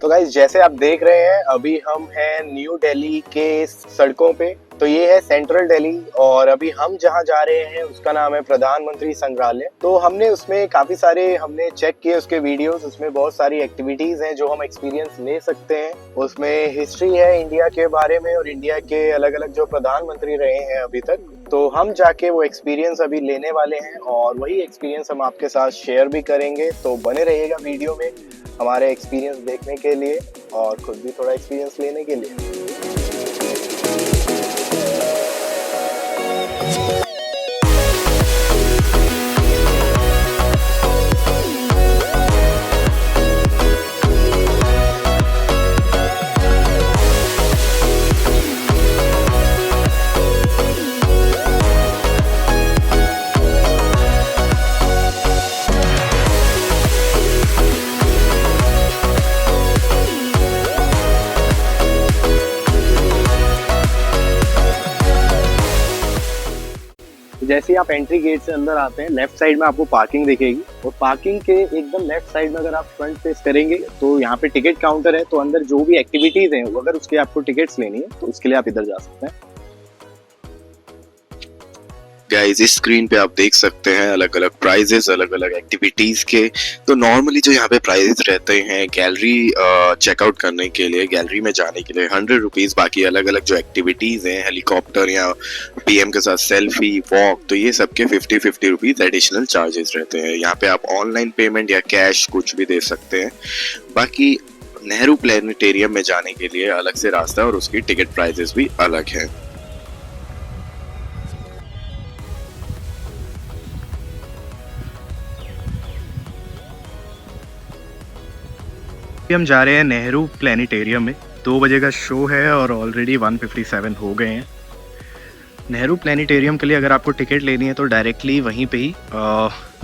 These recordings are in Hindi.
तो गाइस जैसे आप देख रहे हैं अभी हम हैं न्यू दिल्ली के सड़कों पे। तो ये है सेंट्रल दिल्ली और अभी हम जहाँ जा रहे हैं उसका नाम है प्रधानमंत्री संग्रहालय। तो हमने उसमें काफी सारे हमने चेक किए उसके वीडियोस, उसमें बहुत सारी एक्टिविटीज हैं जो हम एक्सपीरियंस ले सकते हैं। उसमें हिस्ट्री है इंडिया के बारे में और इंडिया के अलग अलग जो प्रधानमंत्री रहे हैं अभी तक। तो हम जाके वो एक्सपीरियंस अभी लेने वाले हैं और वही एक्सपीरियंस हम आपके साथ शेयर भी करेंगे। तो बने रहिएगा वीडियो में हमारे एक्सपीरियंस देखने के लिए और खुद भी थोड़ा एक्सपीरियंस लेने के लिए। जैसे ही आप एंट्री गेट से अंदर आते हैं लेफ्ट साइड में आपको पार्किंग दिखेगी और पार्किंग के एकदम लेफ्ट साइड में अगर आप फ्रंट फेस करेंगे तो यहाँ पे टिकट काउंटर है। तो अंदर जो भी एक्टिविटीज हैं वो अगर उसके आपको टिकट्स लेनी है तो उसके लिए आप इधर जा सकते हैं। गाइस इस स्क्रीन पे आप देख सकते हैं अलग अलग प्राइजेस अलग अलग एक्टिविटीज के। तो नॉर्मली जो यहाँ पे प्राइजेस रहते हैं गैलरी चेकआउट करने के लिए, गैलरी में जाने के लिए 100 रुपीज। बाकी अलग अलग जो एक्टिविटीज हैं हेलीकॉप्टर या पीएम के साथ सेल्फी वॉक, तो ये सबके 50-50 रुपीज एडिशनल चार्जेस रहते हैं। यहाँ पे आप ऑनलाइन पेमेंट या कैश कुछ भी दे सकते हैं। बाकी नेहरू प्लेनेटेरियम में जाने के लिए अलग से रास्ता और उसकी टिकट प्राइजेस भी अलग है। हम जा रहे हैं नेहरू प्लेनेटेरियम में। 2 बजे का शो है और ऑलरेडी 1:57 हो गए हैं। नेहरू प्लेनेटेरियम के लिए अगर आपको टिकट लेनी है तो डायरेक्टली वहीं पे ही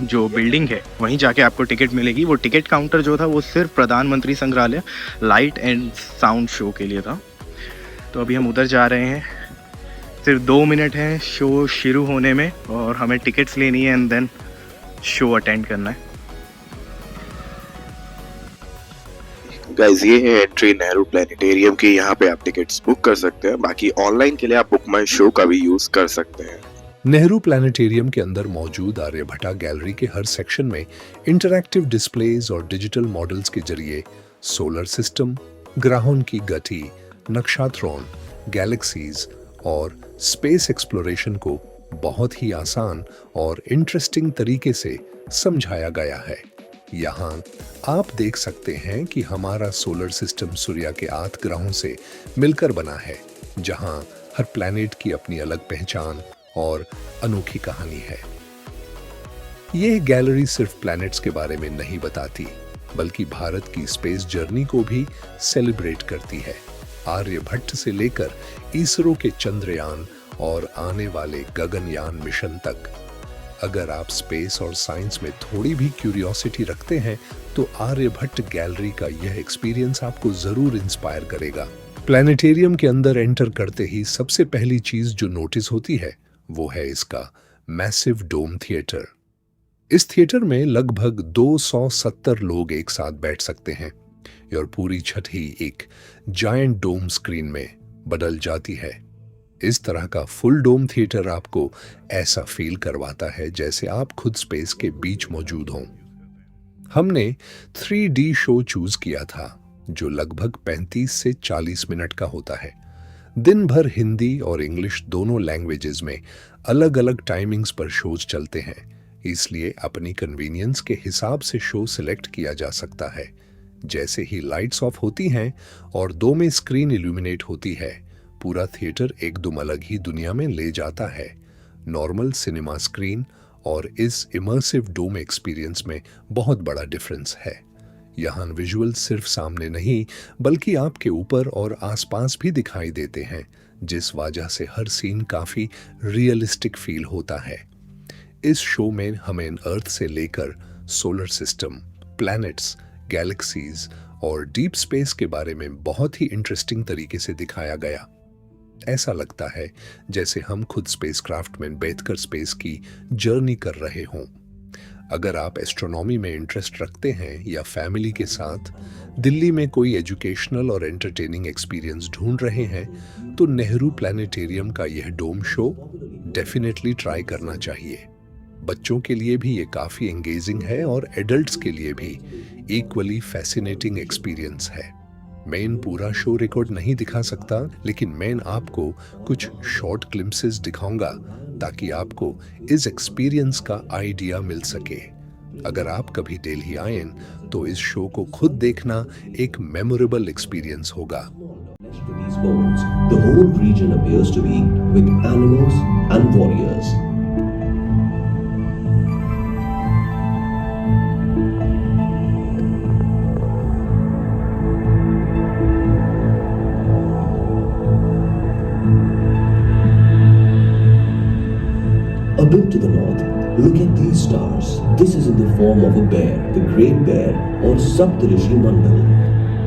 जो बिल्डिंग है वहीं जाके आपको टिकट मिलेगी। वो टिकट काउंटर जो था वो सिर्फ प्रधानमंत्री संग्रहालय लाइट एंड साउंड शो के लिए था। तो अभी हम उधर जा रहे हैं। सिर्फ 2 मिनट हैं शो शुरू होने में और हमें टिकट्स लेनी है एंड देन शो अटेंड करना है। गाइस ये है एंट्री नेहरू प्लेनेटेरियम की। यहाँ पे आप टिकट्स बुक कर सकते हैं। बाकी ऑनलाइन के लिए आप बुक माई शो का भी यूज कर सकते हैं। नेहरू प्लेनेटेरियम के अंदर मौजूद आर्यभट्टा गैलरी के हर सेक्शन में इंटरैक्टिव डिस्प्लेज और डिजिटल मॉडल्स के जरिए सोलर सिस्टम, ग्रहों की गति, नक्षत्रों, गैलेक्सीज और स्पेस एक्सप्लोरेशन को बहुत ही आसान और इंटरेस्टिंग तरीके से समझाया गया है। यहाँ आप देख सकते हैं कि हमारा सोलर सिस्टम सूर्य के 8 ग्रहों से मिलकर बना है, जहाँ हर प्लैनेट की अपनी अलग पहचान और अनोखी कहानी है। यह गैलरी सिर्फ प्लैनेट्स के बारे में नहीं बताती, बल्कि भारत की स्पेस जर्नी को भी सेलिब्रेट करती है। आर्यभट्ट से लेकर इसरो के चंद्रयान और आने वाले गगनयान मिशन तक। अगर आप स्पेस और साइंस में थोड़ी भी क्यूरियोसिटी रखते हैं तो आर्यभट्ट गैलरी का यह एक्सपीरियंस आपको जरूर इंस्पायर करेगा। प्लैनेटेरियम के अंदर एंटर करते ही सबसे पहली चीज जो नोटिस होती है वो है इसका मैसिव डोम थिएटर। इस थिएटर में लगभग 270 लोग एक साथ बैठ सकते हैं और पूरी छत ही एक जायंट डोम स्क्रीन में बदल जाती है। इस तरह का फुल डोम थिएटर आपको ऐसा फील करवाता है जैसे आप खुद स्पेस के बीच मौजूद हों। हमने 3D शो चूज किया था जो लगभग 35 से 40 मिनट का होता है। दिन भर हिंदी और इंग्लिश दोनों लैंग्वेजेस में अलग अलग टाइमिंग्स पर शोज चलते हैं, इसलिए अपनी कन्वीनियंस के हिसाब से शो सिलेक्ट किया जा सकता है। जैसे ही लाइट्स ऑफ होती हैं और 2 में स्क्रीन इल्यूमिनेट होती है, पूरा थिएटर एकदम अलग ही दुनिया में ले जाता है। नॉर्मल सिनेमा स्क्रीन और इस इमर्सिव डोम एक्सपीरियंस में बहुत बड़ा डिफरेंस है। यहाँ विजुअल सिर्फ सामने नहीं बल्कि आपके ऊपर और आसपास भी दिखाई देते हैं, जिस वजह से हर सीन काफी रियलिस्टिक फील होता है। इस शो में हमें अर्थ से लेकर सोलर सिस्टम, प्लैनेट्स, गैलेक्सीज और डीप स्पेस के बारे में बहुत ही इंटरेस्टिंग तरीके से दिखाया गया। ऐसा लगता है जैसे हम खुद स्पेसक्राफ्ट में बैठकर स्पेस की जर्नी कर रहे हों। अगर आप एस्ट्रोनॉमी में इंटरेस्ट रखते हैं या फैमिली के साथ दिल्ली में कोई एजुकेशनल और एंटरटेनिंग एक्सपीरियंस ढूंढ रहे हैं, तो नेहरू प्लानिटेरियम का यह डोम शो डेफिनेटली ट्राई करना चाहिए। बच्चों के लिए भी ये काफ़ी एंगेजिंग है और एडल्ट्स के लिए भी इक्वली फैसिनेटिंग एक्सपीरियंस है। मैं इन पूरा शो रिकॉर्ड नहीं दिखा सकता, लेकिन मैं आपको कुछ शॉर्ट क्लिम्पसेस दिखाऊंगा ताकि आपको इस एक्सपीरियंस का आइडिया मिल सके। अगर आप कभी दिल्ली आएं तो इस शो को खुद देखना एक मेमोरेबल एक्सपीरियंस होगा। To these bones, the whole region appears to be with animals and warriors. A bit to the north, look at these stars. This is in the form of a bear, the Great Bear or Saptarishi Mandal.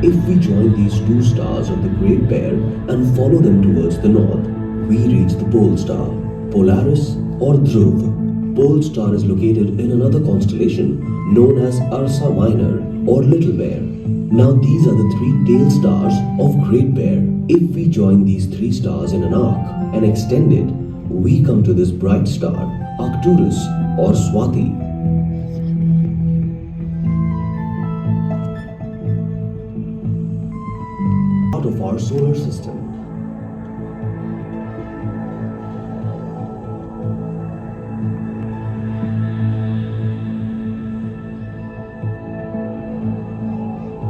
If we join these two stars of the Great Bear and follow them towards the north, we reach the pole star, Polaris or Dhruv. Pole star is located in another constellation known as Ursa Minor or Little Bear. Now these are the three tail stars of Great Bear. If we join these three stars in an arc and extend it, we come to this bright star, Arcturus or Swati. Out of our solar system.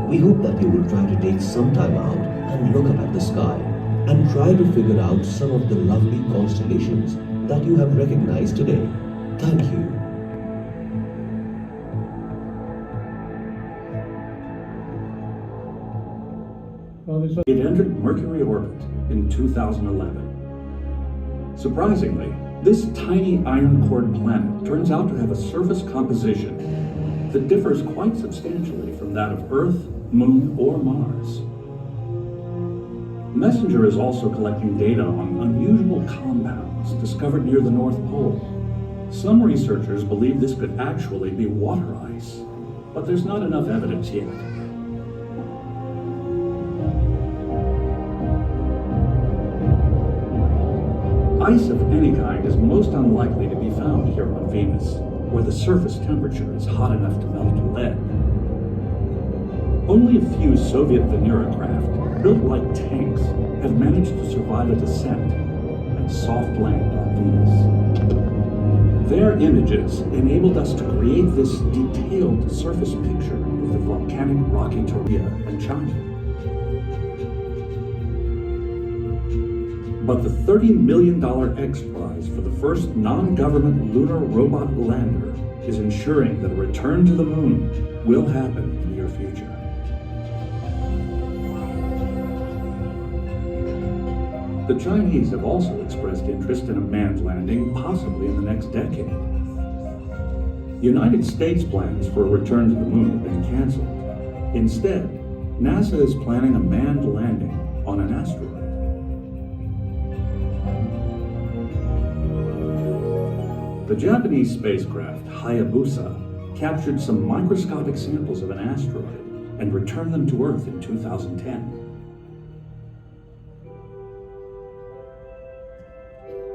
We hope that you will try to take some time out and look up at the sky and try to figure out some of the lovely constellations that you have recognized today. Thank you. It entered Mercury orbit in 2011. Surprisingly, this tiny iron core planet turns out to have a surface composition that differs quite substantially from that of Earth, Moon, or Mars. Messenger is also collecting data on unusual compounds discovered near the North Pole. Some researchers believe this could actually be water ice, but there's not enough evidence yet. Ice of any kind is most unlikely to be found here on Venus, where the surface temperature is hot enough to melt lead. Only a few Soviet Venera craft, built like tanks, have managed to survive a descent and soft land on Venus. Their images enabled us to create this detailed surface picture of the volcanic rocky Korea and China. But the $30 million X Prize for the first non-government lunar robot lander is ensuring that a return to the moon will happen in the near future. The Chinese have also expressed interest in a manned landing, possibly in the next decade. United States plans for a return to the moon have been canceled. Instead, NASA is planning a manned landing on an asteroid. The Japanese spacecraft Hayabusa captured some microscopic samples of an asteroid and returned them to Earth in 2010.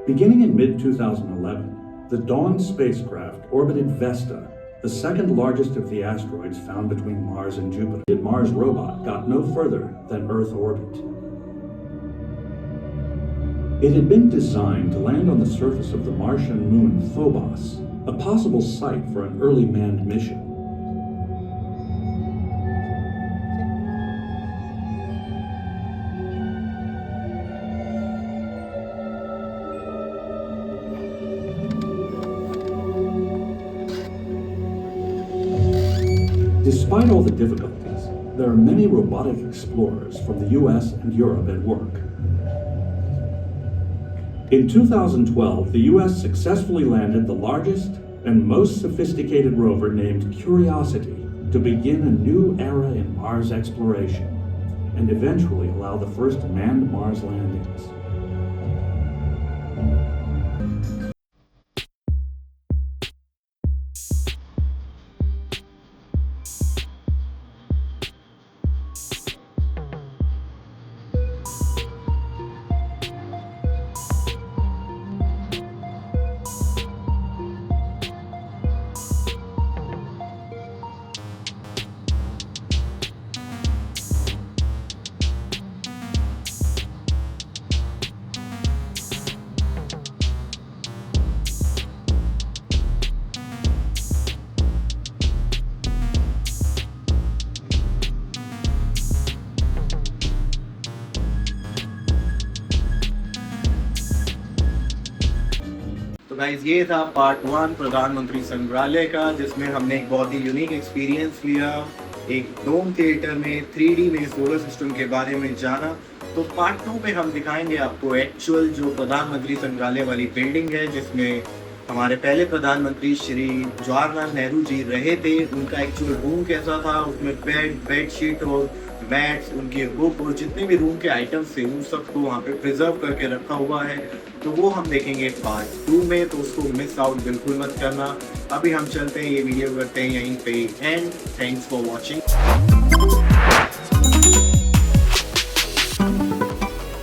Beginning in mid-2011, the Dawn spacecraft orbited Vesta, the second largest of the asteroids found between Mars and Jupiter. The Mars robot got no further than Earth orbit. It had been designed to land on the surface of the Martian moon Phobos, a possible site for an early manned mission. Despite all the difficulties, there are many robotic explorers from the US and Europe at work. In 2012, the US successfully landed the largest and most sophisticated rover named Curiosity to begin a new era in Mars exploration and eventually allow the first manned Mars landings. Guys ये था पार्ट 1 प्रधानमंत्री संग्रहालय का, जिसमें हमने एक बहुत ही यूनिक एक्सपीरियंस लिया, एक डोम थिएटर में 3D में सोलर सिस्टम के बारे में जाना। तो पार्ट 2 में हम दिखाएंगे आपको एक्चुअल जो प्रधानमंत्री संग्रहालय वाली बिल्डिंग है, जिसमें हमारे पहले प्रधानमंत्री श्री जवाहरलाल नेहरू जी रहे थे, उनका एक्चुअल रूम कैसा था, उसमें बेडशीट और मैट्स, उनके बुक और जितने भी रूम के आइटम्स थे उन सबको वहाँ पे प्रिजर्व करके रखा हुआ है। तो वो हम देखेंगे पार्ट 2 में, तो उसको मिस आउट बिल्कुल मत करना। अभी हम चलते हैं, ये वीडियो करते हैं यहीं पे एंड। Thanks for watching.